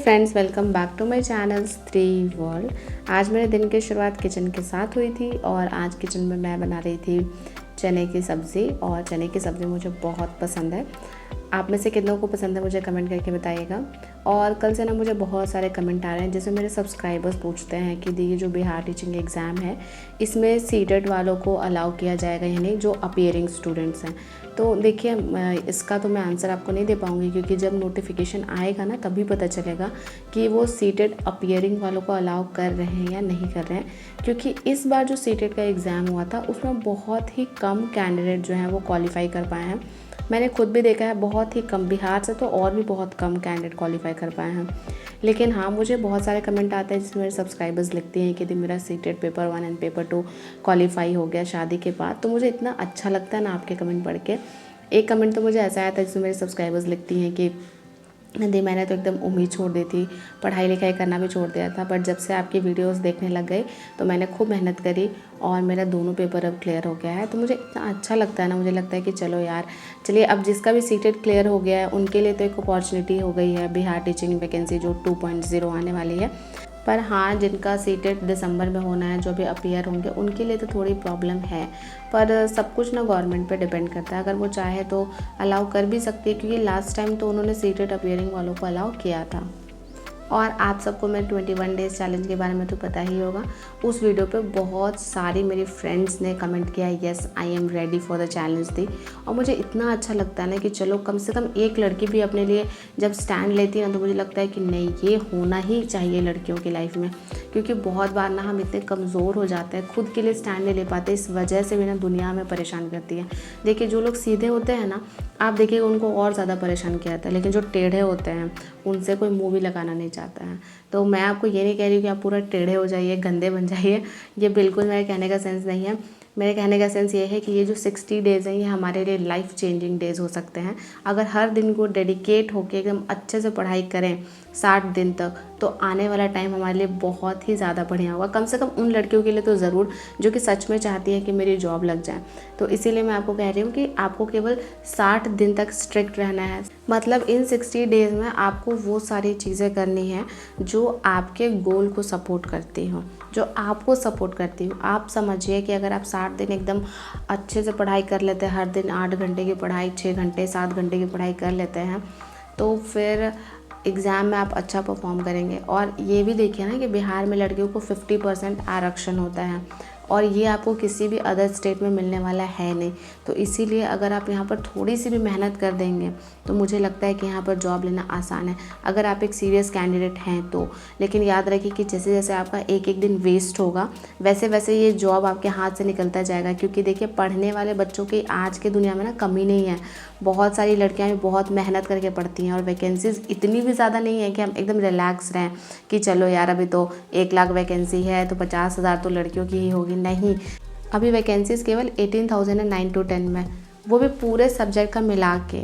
Friends, welcome back to my channel three world. आज मेरे दिन की शुरुआत किचन के साथ हुई थी और आज किचन में मैं बना रही थी चने की सब्ज़ी। और चने की सब्ज़ी मुझे बहुत पसंद है। आप में से कितनों को पसंद है मुझे कमेंट करके बताइएगा। और कल से ना मुझे बहुत सारे कमेंट आ रहे हैं जिसमें मेरे सब्सक्राइबर्स पूछते हैं कि दी ये जो बिहार टीचिंग एग्ज़ाम है इसमें सीटेट वालों को अलाउ किया जाएगा या नहीं, जो अपीयरिंग स्टूडेंट्स हैं। तो देखिए, इसका तो मैं आंसर आपको नहीं दे पाऊँगी क्योंकि जब नोटिफिकेशन आएगा ना तभी पता चलेगा कि वो सीटेट अपीयरिंग वालों को अलाउ कर रहे हैं या नहीं कर रहे हैं। क्योंकि इस बार जो सीटेट का एग्ज़ाम हुआ था उसमें बहुत ही कम कैंडिडेट जो हैं वो क्वालिफ़ाई कर पाए हैं। मैंने खुद भी देखा है, बहुत ही कम, बिहार से तो और भी बहुत कम कैंडिडेट क्वालिफ़ाई कर पाए हैं। लेकिन हाँ, मुझे बहुत सारे कमेंट आते हैं जिसमें मेरे सब्सक्राइबर्स लिखते हैं कि मेरा CTET paper 1 and paper 2 qualify हो गया शादी के बाद। तो मुझे इतना अच्छा लगता है ना आपके कमेंट पढ़ के। एक कमेंट तो मुझे ऐसा आया था जिसमें मेरे सब्सक्राइबर्स लिखती हैं कि दी मैंने तो एकदम उम्मीद छोड़ दी थी, पढ़ाई लिखाई करना भी छोड़ दिया था, बट जब से आपकी वीडियोस देखने लग गई तो मैंने खूब मेहनत करी और मेरा दोनों पेपर अब क्लियर हो गया है। तो मुझे इतना अच्छा लगता है ना, मुझे लगता है कि चलो यार, चलिए अब जिसका भी सीटेट क्लियर हो गया है उनके लिए तो एक अपॉर्चुनिटी हो गई है बिहार टीचिंग वैकेंसी जो 2.0 आने वाली है। पर हाँ, जिनका सीटेट दिसंबर में होना है, जो भी अपीयर होंगे, उनके लिए तो थोड़ी प्रॉब्लम है। पर सब कुछ ना गवर्नमेंट पे डिपेंड करता है। अगर वो चाहे तो अलाउ कर भी सकती है क्योंकि लास्ट टाइम तो उन्होंने सीटेट अपीयरिंग वालों को अलाउ किया था। और आप सबको मेरे 21 डेज़ चैलेंज के बारे में तो पता ही होगा। उस वीडियो पे बहुत सारी मेरी फ्रेंड्स ने कमेंट किया yes I am ready for the challenge दी। और मुझे इतना अच्छा लगता है ना कि चलो कम से कम एक लड़की भी अपने लिए जब स्टैंड लेती है ना तो मुझे लगता है कि नहीं, ये होना ही चाहिए लड़कियों की लाइफ में। क्योंकि बहुत बार ना हम इतने कमज़ोर हो जाते हैं, खुद के लिए स्टैंड नहीं ले पाते, इस वजह से भी ना दुनिया में परेशान करती है। देखिए, जो लोग सीधे होते हैं ना, आप देखिए उनको और ज़्यादा परेशान किया जाता है, लेकिन जो टेढ़े होते हैं उनसे कोई मुँह भी लगाना नहीं चाहता है। तो मैं आपको ये नहीं कह रही हूँ कि आप पूरा टेढ़े हो जाइए, गंदे बन जाइए, ये बिल्कुल मेरे कहने का सेंस नहीं है। मेरे कहने का सेंस ये है कि ये जो 60 डेज़ हैं ये हमारे लिए लाइफ चेंजिंग डेज़ हो सकते हैं। अगर हर दिन को डेडिकेट होकर एकदम अच्छे से पढ़ाई करें 60 दिन तक, तो आने वाला टाइम हमारे लिए बहुत ही ज़्यादा बढ़िया होगा। कम से कम उन लड़कियों के लिए तो ज़रूर जो कि सच में चाहती है कि मेरी जॉब लग जाए। तो इसीलिए मैं आपको कह रही हूँ कि आपको केवल 60 दिन तक स्ट्रिक्ट रहना है। मतलब इन 60 डेज़ में आपको वो सारी चीज़ें करनी है जो आपके गोल को सपोर्ट करती हो, जो आपको सपोर्ट करती हो। आप समझिए कि अगर आप 60 दिन एकदम अच्छे से पढ़ाई कर लेते हैं, हर दिन 8 घंटे की पढ़ाई, 6 घंटे 7 घंटे की पढ़ाई कर लेते हैं, तो फिर एग्ज़ाम में आप अच्छा परफॉर्म करेंगे। और ये भी देखिए ना कि बिहार में लड़कियों को 50% आरक्षण होता है और ये आपको किसी भी अदर स्टेट में मिलने वाला है नहीं। तो इसीलिए अगर आप यहाँ पर थोड़ी सी भी मेहनत कर देंगे तो मुझे लगता है कि यहाँ पर जॉब लेना आसान है, अगर आप एक सीरियस कैंडिडेट हैं तो। लेकिन याद रखिए कि जैसे जैसे आपका एक एक दिन वेस्ट होगा वैसे वैसे ये जॉब आपके हाथ से निकलता जाएगा। क्योंकि देखिए, पढ़ने वाले बच्चों की आज के दुनिया में ना कमी नहीं है। बहुत सारी लड़कियाँ भी बहुत मेहनत करके पढ़ती हैं और वैकेंसीज़ इतनी भी ज़्यादा नहीं है कि हम एकदम रिलैक्स रहें कि चलो यार अभी तो 1 लाख वैकेंसी है तो 50,000 तो लड़कियों की ही होगी। नहीं, अभी वैकेंसीज़ केवल 18,000 है 9 to 10 में, वो भी पूरे सब्जेक्ट का मिला के।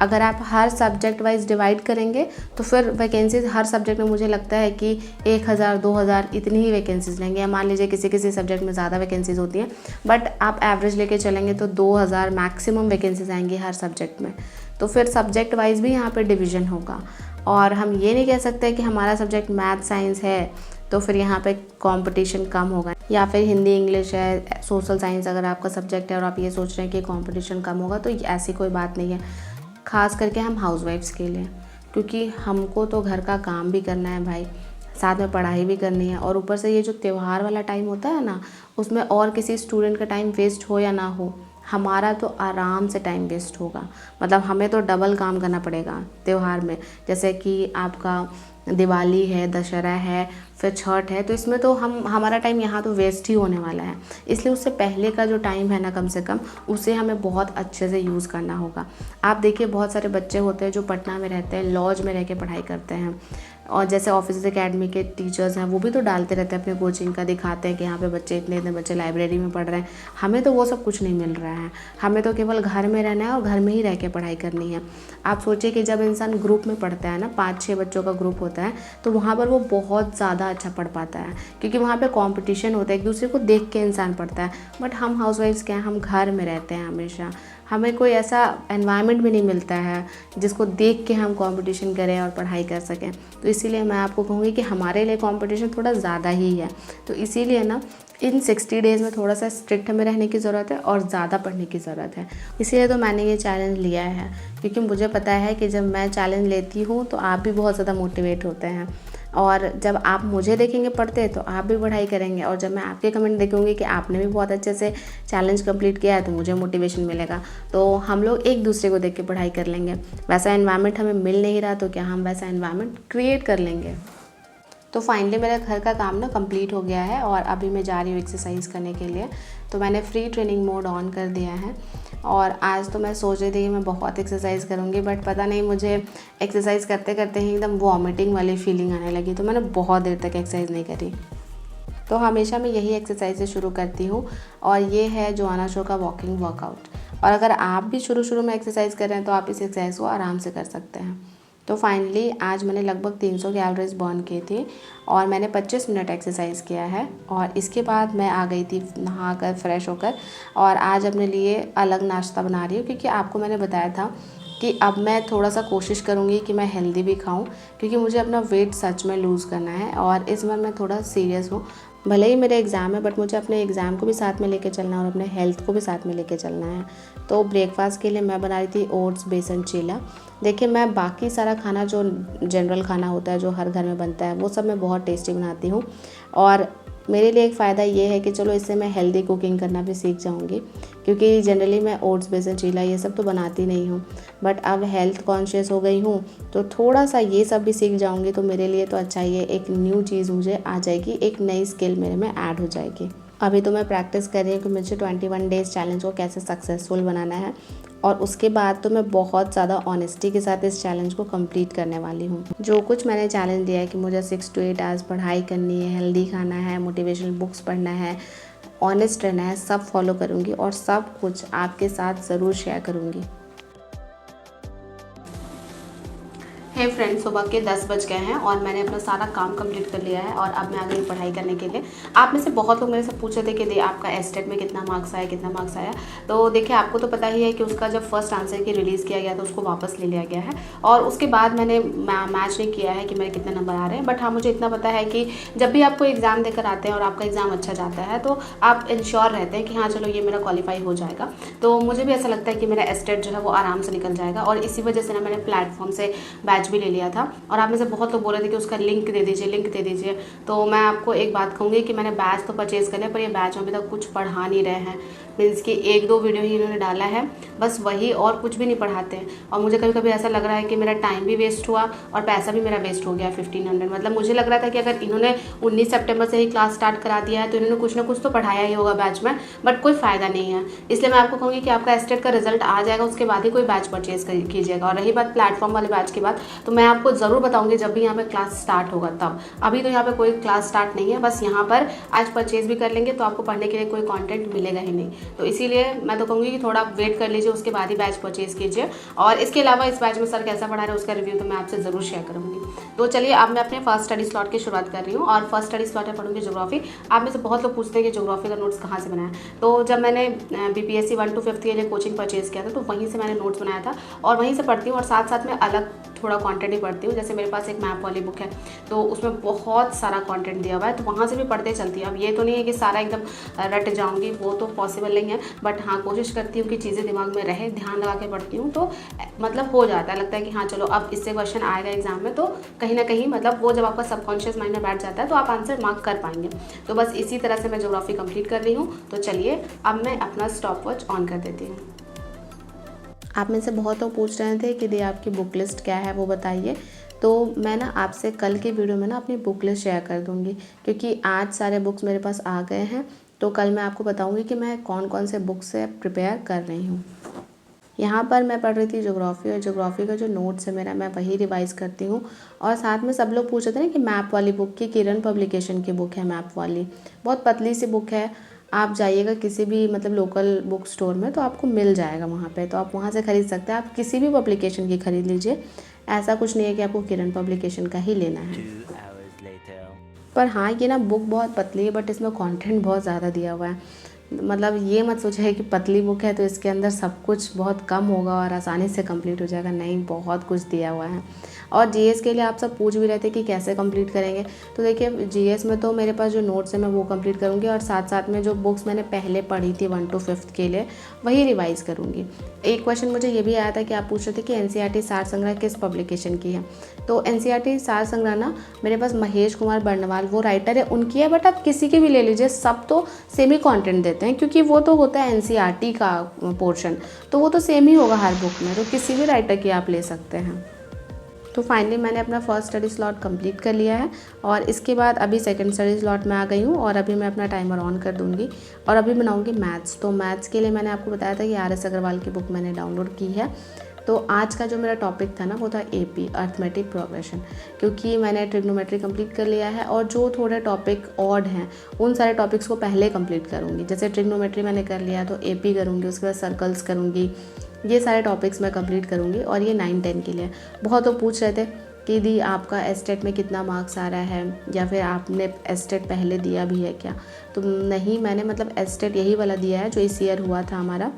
अगर आप हर सब्जेक्ट वाइज डिवाइड करेंगे तो फिर वैकेंसीज़ हर सब्जेक्ट में मुझे लगता है कि 1,000 2,000 इतनी ही वैकेंसीज़ लेंगे। मान लीजिए किसी किसी सब्जेक्ट में ज़्यादा वैकेंसीज़ होती हैं, बट आप एवरेज लेके चलेंगे तो 2,000 मैक्सिमम वैकेंसीज़ आएंगी हर सब्जेक्ट में। तो फिर सब्जेक्ट वाइज भी यहाँ पर डिवीज़न होगा। और हम ये नहीं कह सकते कि हमारा सब्जेक्ट मैथ साइंस है तो फिर यहाँ पे कंपटीशन कम होगा, या फिर हिंदी इंग्लिश है, सोशल साइंस अगर आपका सब्जेक्ट है और आप ये सोच रहे हैं कि कंपटीशन कम होगा, तो ऐसी कोई बात नहीं है। ख़ास करके हम हाउसवाइफ्स के लिए, क्योंकि हमको तो घर का काम भी करना है भाई, साथ में पढ़ाई भी करनी है। और ऊपर से ये जो त्यौहार वाला टाइम होता है ना, उसमें और किसी स्टूडेंट का टाइम वेस्ट हो या ना हो, हमारा तो आराम से टाइम वेस्ट होगा। मतलब हमें तो डबल काम करना पड़ेगा त्यौहार में। जैसे कि आपका दिवाली है, दशहरा है, फिर छठ है, तो इसमें तो हमारा टाइम यहाँ तो वेस्ट ही होने वाला है। इसलिए उससे पहले का जो टाइम है ना, कम से कम उसे हमें बहुत अच्छे से यूज़ करना होगा। आप देखिए, बहुत सारे बच्चे होते हैं जो पटना में रहते हैं, लॉज में रह के पढ़ाई करते हैं। और जैसे ऑफिस एकेडमी के टीचर्स हैं वो भी तो डालते रहते हैं अपने कोचिंग का, दिखाते हैं कि यहाँ पे बच्चे इतने इतने बच्चे लाइब्रेरी में पढ़ रहे हैं। हमें तो वो सब कुछ नहीं मिल रहा है, हमें तो केवल घर में रहना है और घर में ही रह के पढ़ाई करनी है। आप सोचिए कि जब इंसान ग्रुप में पढ़ता है ना, 5-6 बच्चों का ग्रुप होता होता है तो वहाँ पर वो बहुत ज़्यादा अच्छा पढ़ पाता है, क्योंकि वहाँ पे कंपटीशन होता है, एक दूसरे को देख के इंसान पढ़ता है। बट हम हाउसवाइफ्स क्या हैं, हम घर में रहते हैं हमेशा, हमें कोई ऐसा एनवायरनमेंट भी नहीं मिलता है जिसको देख के हम कंपटीशन करें और पढ़ाई कर सकें। तो इसीलिए मैं आपको कहूँगी कि हमारे लिए कंपटीशन थोड़ा ज़्यादा ही है। तो इसीलिए ना इन 60 डेज़ में थोड़ा सा स्ट्रिक्ट हमें रहने की ज़रूरत है और ज़्यादा पढ़ने की ज़रूरत है। इसीलिए तो मैंने ये चैलेंज लिया है, क्योंकि मुझे पता है कि जब मैं चैलेंज लेती हूँ तो आप भी बहुत ज़्यादा मोटिवेट होते हैं, और जब आप मुझे देखेंगे पढ़ते तो आप भी पढ़ाई करेंगे, और जब मैं आपके कमेंट देखूँगी कि आपने भी बहुत अच्छे से चैलेंज कंप्लीट किया है तो मुझे मोटिवेशन मिलेगा। तो हम लोग एक दूसरे को देख के पढ़ाई कर लेंगे। वैसा एनवायरनमेंट हमें मिल नहीं रहा तो क्या हम वैसा एनवायरनमेंट क्रिएट कर लेंगे। तो फाइनली मेरा घर का काम ना कंप्लीट हो गया है और अभी मैं जा रही हूँ एक्सरसाइज करने के लिए। तो मैंने फ्री ट्रेनिंग मोड ऑन कर दिया है, और आज तो मैं सोच रही थी कि मैं बहुत एक्सरसाइज करूँगी, बट पता नहीं मुझे एक्सरसाइज करते करते ही एकदम वॉमिटिंग वाली फीलिंग आने लगी, तो मैंने बहुत देर तक एक्सरसाइज नहीं करी। तो हमेशा मैं यही एक्सरसाइज से शुरू करती हूँ, और ये है जोआना शो का वॉकिंग वर्कआउट। और अगर आप भी शुरू में एक्सरसाइज कर रहे हैं तो आप इस एक्सरसाइज को आराम से कर सकते हैं। तो फाइनली आज मैंने लगभग 300 कैलोरीज बर्न किए थे, और मैंने 25 मिनट एक्सरसाइज किया है, और इसके बाद मैं आ गई थी नहा कर फ्रेश होकर, और आज अपने लिए अलग नाश्ता बना रही हूँ, क्योंकि आपको मैंने बताया था कि अब मैं थोड़ा सा कोशिश करूँगी कि मैं हेल्दी भी खाऊँ, क्योंकि मुझे अपना वेट सच में लूज़ करना है, और इस बार मैं थोड़ा सीरियस हूँ। भले ही मेरे एग्ज़ाम है, बट मुझे अपने एग्ज़ाम को भी साथ में लेके चलना है और अपने हेल्थ को भी साथ में लेके चलना है। तो ब्रेकफास्ट के लिए मैं बना रही थी ओट्स बेसन चीला। देखिए, मैं बाकी सारा खाना जो जनरल खाना होता है जो हर घर में बनता है वो सब मैं बहुत टेस्टी बनाती हूँ, और मेरे लिए एक फ़ायदा ये है कि चलो इससे मैं हेल्दी कुकिंग करना भी सीख जाऊँगी, क्योंकि जनरली मैं ओट्स बेसन चीला ये सब तो बनाती नहीं हूँ, बट अब हेल्थ कॉन्शियस हो गई हूँ तो थोड़ा सा ये सब भी सीख जाऊँगी, तो मेरे लिए तो अच्छा ही है। एक न्यू चीज़ मुझे आ जाएगी, एक नई स्किल मेरे में ऐड हो जाएगी। अभी तो मैं प्रैक्टिस कर रही हूँ कि मुझे 21 डेज़ चैलेंज को कैसे सक्सेसफुल बनाना है, और उसके बाद तो मैं बहुत ज़्यादा ऑनेस्टी के साथ इस चैलेंज को कंप्लीट करने वाली हूँ। जो कुछ मैंने चैलेंज दिया है कि मुझे 6 to 8 आवर्स पढ़ाई करनी है, हेल्दी खाना है, मोटिवेशनल बुक्स पढ़ना है, ऑनेस्ट रहना है, सब फॉलो करूँगी और सब कुछ आपके साथ ज़रूर शेयर करूँगी। हे फ्रेंड्स, सुबह के 10 बज गए हैं और मैंने अपना सारा काम कंप्लीट कर लिया है, और अब मैं आ गई पढ़ाई करने के लिए। आप में से बहुत लोग मेरे से पूछे थे कि आपका एस्टेट में कितना मार्क्स आया। तो देखिए, आपको तो पता ही है कि उसका जब फर्स्ट आंसर की रिलीज़ किया गया तो उसको वापस ले लिया गया है, और उसके बाद मैंने मैच नहीं किया है कि मेरे कितने नंबर आ रहे हैं। बट हाँ, मुझे इतना पता है कि जब भी आपको एग्ज़ाम देकर आते हैं और आपका एग्ज़ाम अच्छा जाता है तो आप इंश्योर रहते हैं कि हाँ चलो ये मेरा क्वालिफाई हो जाएगा। तो मुझे भी ऐसा लगता है कि मेरा एस्टेट जो है वो आराम से निकल जाएगा, और इसी वजह से ना मैंने प्लेटफॉर्म से बैच भी ले लिया था। और आप में से बहुत लोग बोल रहे थे कि उसका लिंक दे दीजिए। तो मैं आपको एक बात कहूँगी कि मैंने बैच तो परचेज़ कर लिया, पर ये बैच में अभी तक कुछ पढ़ा नहीं रहे हैं। मीन्स कि 1-2 वीडियो ही इन्होंने डाला है, बस वही, और कुछ भी नहीं पढ़ाते हैं। और मुझे कभी कभी ऐसा लग रहा है कि मेरा टाइम भी वेस्ट हुआ और पैसा भी मेरा वेस्ट हो गया 1500। मतलब मुझे लग रहा था कि अगर इन्होंने 19 सितंबर से ही क्लास स्टार्ट करा दिया है तो इन्होंने कुछ ना कुछ तो पढ़ाया ही होगा बैच में, बट कोई फ़ायदा नहीं है। इसलिए मैं आपको कहूँगी कि आपका एस्टेट का रिजल्ट आ जाएगा, उसके बाद ही कोई बैच परचेज़ कीजिएगा। और रही बात प्लेटफॉर्म वाले बैच की बात, तो मैं आपको ज़रूर बताऊँगी जब भी यहाँ पे क्लास स्टार्ट होगा तब। अभी तो यहाँ पे कोई क्लास स्टार्ट नहीं है, बस यहाँ पर आज परचेज़ भी कर लेंगे तो आपको पढ़ने के लिए कोई कंटेंट मिलेगा ही नहीं। तो इसीलिए मैं तो कहूँगी कि थोड़ा वेट कर लीजिए, उसके बाद ही बैच परचेज़ कीजिए। और इसके अलावा इस बैच में सर कैसा पढ़ा रहे हैं उसका रिव्यू तो मैं आपसे ज़रूर शेयर करूँगी। तो चलिए, अब मैं अपने फर्स्ट स्टडी स्लॉट की शुरुआत कर रही हूँ, और फर्स्ट स्टडी स्लॉट में पढ़ूँगी ज्योग्राफी। आप में से बहुत लोग पूछते हैं कि ज्योग्राफी का नोट्स कहाँ से बनाया। तो जब मैंने BPSC 1 to 5 के लिए कोचिंग परचेज़ किया था तो वहीं से मैंने नोट्स बनाया था, और वहीं से पढ़ती हूँ, और साथ साथ में अलग थोड़ा कंटेंट ही पढ़ती हूँ। जैसे मेरे पास एक मैप वाली बुक है तो उसमें बहुत सारा कंटेंट दिया हुआ है, तो वहाँ से भी पढ़ते चलती हूँ। अब ये तो नहीं है कि सारा एकदम रट जाऊँगी, वो तो पॉसिबल नहीं है, बट हाँ कोशिश करती हूँ कि चीज़ें दिमाग में रहे, ध्यान लगा के पढ़ती हूँ, तो मतलब हो जाता है। लगता है कि हाँ चलो अब इससे क्वेश्चन आएगा एग्जाम में, तो कहीं ना कहीं मतलब वो जब आपका सबकॉन्शियस माइंड में बैठ जाता है तो आप आंसर मार्क कर पाएंगे। तो बस इसी तरह से मैं ज्योग्राफी कंप्लीट कर रही हूँ। तो चलिए, अब मैं अपना स्टॉप वॉच ऑन कर देती हूँ। आप में से बहुत लोग पूछ रहे थे कि दी आपकी बुक लिस्ट क्या है वो बताइए। तो मैं ना आपसे कल की वीडियो में ना अपनी बुक लिस्ट शेयर कर दूँगी, क्योंकि आज सारे बुक्स मेरे पास आ गए हैं। तो कल मैं आपको बताऊँगी कि मैं कौन कौन से बुक्स से प्रिपेयर कर रही हूँ। यहाँ पर मैं पढ़ रही थी ज्योग्राफी, और ज्योग्राफी का जो नोट्स है मेरा, मैं वही रिवाइज़ करती हूँ। और साथ में सब लोग पूछ रहे थे ना कि मैप वाली बुक की, किरण पब्लिकेशन की बुक है मैप वाली, बहुत पतली सी बुक है। आप जाइएगा किसी भी मतलब लोकल बुक स्टोर में तो आपको मिल जाएगा वहाँ पे, तो आप वहाँ से ख़रीद सकते हैं। आप किसी भी पब्लिकेशन की ख़रीद लीजिए, ऐसा कुछ नहीं है कि आपको किरण पब्लिकेशन का ही लेना है। पर हाँ, ये ना बुक बहुत पतली है, बट इसमें कंटेंट बहुत ज़्यादा दिया हुआ है। मतलब ये मत सोचिए कि पतली बुक है तो इसके अंदर सब कुछ बहुत कम होगा और आसानी से कंप्लीट हो जाएगा, नहीं, बहुत कुछ दिया हुआ है। और जीएस के लिए आप सब पूछ भी रहे थे कि कैसे कंप्लीट करेंगे, तो देखिए जीएस में तो मेरे पास जो नोट्स है मैं वो कंप्लीट करूँगी, और साथ साथ में जो बुक्स मैंने पहले पढ़ी थी 1 to 5 के लिए वही रिवाइज़ करूँगी। एक क्वेश्चन मुझे ये भी आया था कि आप पूछ रहे थे कि एनसीईआरटी सार संग्रह किस पब्लिकेशन की है। तो एनसीईआरटी सार संग्रह ना मेरे पास महेश कुमार बर्णवाल वो राइटर है, उनकी है, बट आप किसी की भी ले लीजिए, सब तो सेम ही कंटेंट देते हैं, क्योंकि वो तो होता है एनसीईआरटी का पोर्शन, तो वो तो सेम ही होगा हर बुक में, तो किसी भी राइटर की आप ले सकते हैं। तो फाइनली मैंने अपना फर्स्ट स्टडी स्लॉट कंप्लीट कर लिया है, और इसके बाद अभी सेकंड स्टडी स्लॉट में आ गई हूँ, और अभी मैं अपना टाइमर ऑन कर दूँगी और अभी बनाऊँगी मैथ्स। तो मैथ्स के लिए मैंने आपको बताया था कि RS अग्रवाल की बुक मैंने डाउनलोड की है। तो आज का जो मेरा टॉपिक था ना वो था AP अर्थमेटिक प्रोग्रेशन, क्योंकि मैंने ट्रिग्नोमेट्री कंप्लीट कर लिया है, और जो थोड़े टॉपिक ऑड हैं उन सारे टॉपिक्स को पहले कंप्लीट करूँगी। जैसे ट्रिग्नोमेट्री मैंने कर लिया तो AP करूँगी, उसके बाद सर्कल्स करूँगी, ये सारे टॉपिक्स मैं कंप्लीट करूँगी। और ये 9-10 के लिए बहुत तो पूछ रहे थे कि दी आपका एस्टेट में कितना मार्क्स आ रहा है, या फिर आपने एस्टेट पहले दिया भी है क्या। तो नहीं, मैंने मतलब एस्टेट यही वाला दिया है जो इस ईयर हुआ था हमारा,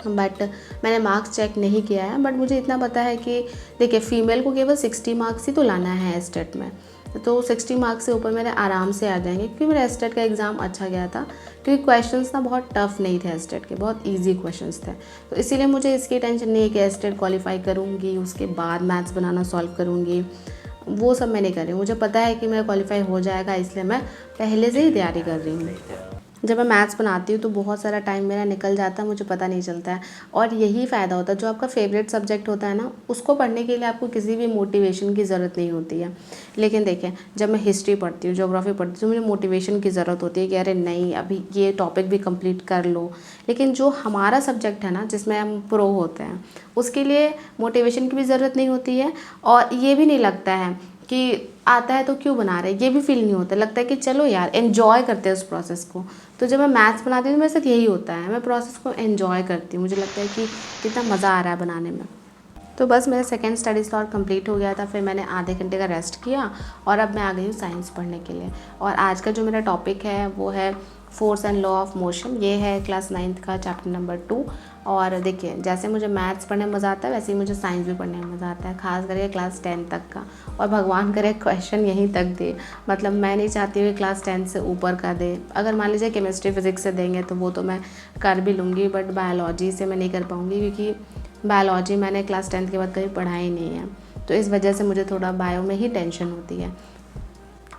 बट मैंने मार्क्स चेक नहीं किया है। बट मुझे इतना पता है कि देखिए फ़ीमेल को केवल 60 मार्क्स ही तो लाना है एस्टेट में, तो 60 मार्क्स से ऊपर मेरे आराम से आ जाएंगे, क्योंकि मेरा एस्टेट का एग्ज़ाम अच्छा गया था, क्योंकि क्वेश्चंस ना बहुत टफ नहीं थे एस्टेट के, बहुत इजी क्वेश्चंस थे। तो इसीलिए मुझे इसकी टेंशन नहीं है कि एस्टेट क्वालिफाई करूँगी उसके बाद मैथ्स बनाना सॉल्व करूँगी, वो सब मैं नहीं कर रही हूँ। मुझे पता है कि मेरा क्वालिफाई हो जाएगा, इसलिए मैं पहले से ही तैयारी कर रही हूँ। जब मैं मैथ्स बनाती हूँ तो बहुत सारा टाइम मेरा निकल जाता है, मुझे पता नहीं चलता है, और यही फ़ायदा होता है। जो आपका फेवरेट सब्जेक्ट होता है ना, उसको पढ़ने के लिए आपको किसी भी मोटिवेशन की ज़रूरत नहीं होती है। लेकिन देखिए, जब मैं हिस्ट्री पढ़ती हूँ, ज्योग्राफी पढ़ती हूँ, तो मुझे मोटिवेशन की ज़रूरत होती है कि अरे नहीं, अभी ये टॉपिक भी कंप्लीट कर लो। लेकिन जो हमारा सब्जेक्ट है ना, जिसमें हम प्रो होते हैं, उसके लिए मोटिवेशन की भी ज़रूरत नहीं होती है, और ये भी नहीं लगता है कि आता है तो क्यों बना रहे, ये भी फील नहीं होता। लगता है कि चलो यार, एन्जॉय करते हैं उस प्रोसेस को। तो जब मैं मैथ्स बनाती हूँ तो मेरे साथ यही होता है, मैं प्रोसेस को एन्जॉय करती हूँ, मुझे लगता है कि कितना मज़ा आ रहा है बनाने में। तो बस मेरा सेकंड स्टडी स्लॉट कंप्लीट हो गया था, फिर मैंने आधे घंटे का रेस्ट किया, और अब मैं आ गई हूँ साइंस पढ़ने के लिए। और आज का जो मेरा टॉपिक है वो है force and law of motion, ये है क्लास 9th का चैप्टर नंबर 2। और देखिए, जैसे मुझे मैथ्स पढ़ने में मज़ा आता है, वैसे ही मुझे साइंस भी पढ़ने में मज़ा आता है, खास करके क्लास 10 तक का। और भगवान करे क्वेश्चन यहीं तक दे, मतलब मैं नहीं चाहती हूँ कि क्लास 10 से ऊपर का दे। अगर मान लीजिए केमिस्ट्री फिजिक्स से देंगे तो वो तो मैं कर भी लूँगी, बट बायोलॉजी से मैं नहीं कर पाऊँगी, क्योंकि बायोलॉजी मैंने क्लास 10 के बाद कभी पढ़ा ही नहीं है। तो इस वजह से मुझे थोड़ा बायो में ही टेंशन होती है।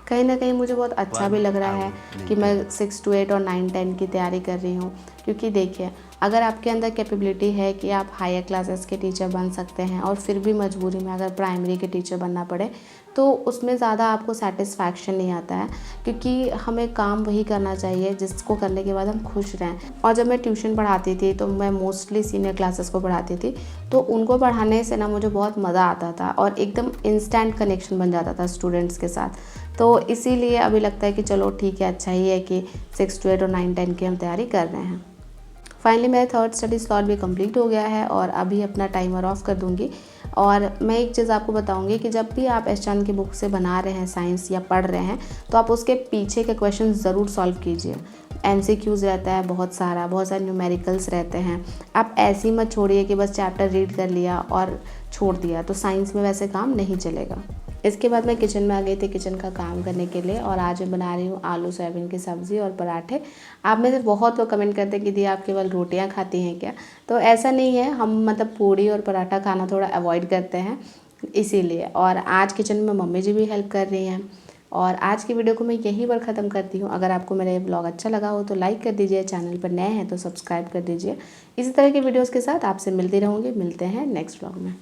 कहीं ना कहीं मुझे बहुत अच्छा भी लग रहा है कि मैं 6 to 8 और 9-10 की तैयारी कर रही हूँ, क्योंकि देखिए, अगर आपके अंदर कैपेबिलिटी है कि आप हायर क्लासेस के टीचर बन सकते हैं, और फिर भी मजबूरी में अगर प्राइमरी के टीचर बनना पड़े, तो उसमें ज़्यादा आपको सेटिस्फैक्शन नहीं आता है, क्योंकि हमें काम वही करना चाहिए जिसको करने के बाद हम खुश रहें। और जब मैं ट्यूशन पढ़ाती थी तो मैं मोस्टली सीनियर क्लासेस को पढ़ाती थी, तो उनको पढ़ाने से ना मुझे बहुत मज़ा आता था, और एकदम इंस्टेंट कनेक्शन बन जाता था स्टूडेंट्स के साथ। तो इसीलिए अभी लगता है कि चलो ठीक है, अच्छा ही है कि 6 to 8 और 9-10 की हम तैयारी कर रहे हैं। फाइनली मेरा थर्ड स्टडी स्लॉट भी कंप्लीट हो गया है, और अभी अपना टाइमर ऑफ कर दूंगी। और मैं एक चीज़ आपको बताऊंगी कि जब भी आप एस चांद की बुक से बना रहे हैं साइंस या पढ़ रहे हैं, तो आप उसके पीछे के क्वेश्चन ज़रूर सॉल्व कीजिए। MCQs रहता है बहुत सारे न्यूमेरिकल्स रहते हैं। आप ऐसे ही मत छोड़िए कि बस चैप्टर रीड कर लिया और छोड़ दिया, तो साइंस में वैसे काम नहीं चलेगा। इसके बाद मैं किचन में आ गई थी किचन का काम करने के लिए, और आज मैं बना रही हूँ आलू सोयाबीन की सब्ज़ी और पराठे। आप में से बहुत लोग कमेंट करते हैं कि दी आप केवल रोटियाँ खाती हैं क्या, तो ऐसा नहीं है, हम मतलब पूड़ी और पराठा खाना थोड़ा अवॉइड करते हैं इसीलिए। और आज किचन में मम्मी जी भी हेल्प कर रही हैं। और आज की वीडियो को मैं यहीं पर ख़त्म करती हूँ। अगर आपको मेरा ये ब्लॉग अच्छा लगा हो तो लाइक कर दीजिए, चैनल पर नए हैं तो सब्सक्राइब कर दीजिए। इसी तरह की वीडियोज़ के साथ आपसे मिलती रहूँगी। मिलते हैं नेक्स्ट ब्लॉग में।